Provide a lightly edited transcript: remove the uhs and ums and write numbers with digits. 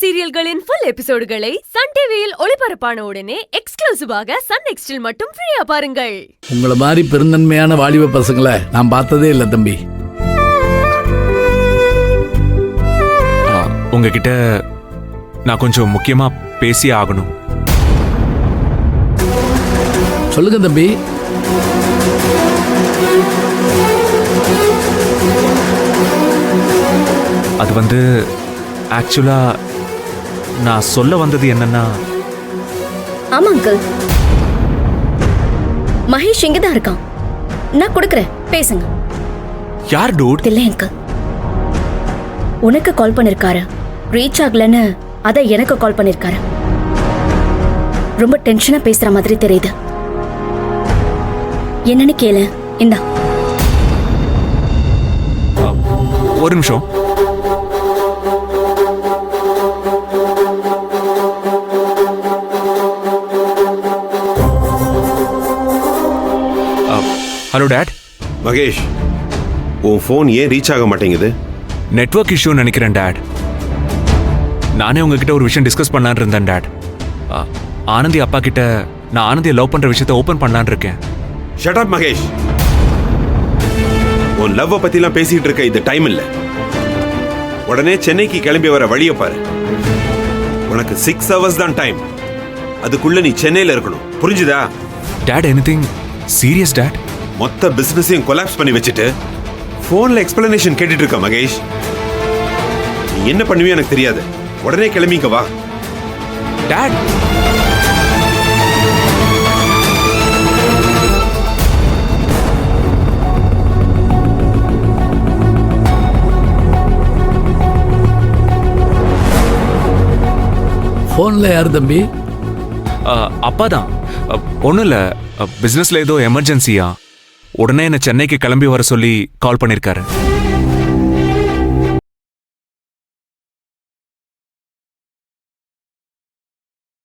சீரியல்களின் full எபிசோடுகளை Sun டிவியில் ஒளிபரப்பான உடனே எக்ஸ்க்ளூசிவாக சன் நெக்ஸ்டில் மட்டும் ஃப்ரீயா பாருங்கள். உங்களை மாதிரி பெருந்தன்மையான வாலிப பசங்களை நான் பார்த்ததே இல்லை தம்பி. உங்ககிட்ட நான் கொஞ்சம் முக்கியமா பேசி ஆகணும். சொல்லுங்க தம்பி. அது வந்து ஆக்சுவலா நான் சொல்ல வந்தது என்னன்னா. ஆமா அங்கிள், மகேஷ் இங்கதான் இருக்கான். நான் கொடுக்கறேன், பேசுங்க. யார் டூட்? இல்லை அங்கிள், உனக்கு கால் பண்ணிருக்காரு. ரீச் ஆகலன்னு அத எனக்கு கால் பண்ணிருக்காரு. ரொம்ப டென்ஷனா பேசுற மாதிரி தெரியுது. என்னன்னு கேளு. இந்தா. ஒரு நிமிஷம். Hello dot. மகேஷ், உன் ஃபோன் ஏன் ரீச் ஆக மாட்டேங்குது? நெட்வொர்க் இஷ்யூ நினைக்கிறேன் டாட். நானே உங்ககிட்ட ஒரு விஷயம் டிஸ்கஸ் பண்ணலான்னு இருந்தேன் டாட். ஆனந்தி அப்பா கிட்ட நான் ஆனந்தியை லவ் பண்ற விஷயத்தை ஓபன் பண்ணலான்னு இருக்கேன். Shut up Mahesh. உன் லவ் பத்திலாம் பேசிட்டு இருக்க இது டைம் இல்ல. உடனே சென்னைக்கு கிளம்பி வர வழியை பாரு. உனக்கு 6 hours தான் டைம். அதுக்குள்ள நீ சென்னையில இருக்கணும், புரிஞ்சுதா? Dad, anything serious dad? மொத்த பிசினஸையும் கொலாப்ஸ் பண்ணி வச்சுட்டு போன்ல எக்ஸ்பிளனேஷன் கேட்டுட்டு இருக்க மகேஷ். நீ என்ன பண்ணுவியோ எனக்கு தெரியாது. உடனே கிளம்பிக்க வா. டாட், போன்ல யார் தம்பி? அப்பா தான். ஒன்றும் இல்லை, பிஸ்னஸில் ஏதோ எமர்ஜென்சியா உடனே என்னை சென்னைக்கு கிளம்பி வர சொல்லி கால் பண்ணியிருக்காரு.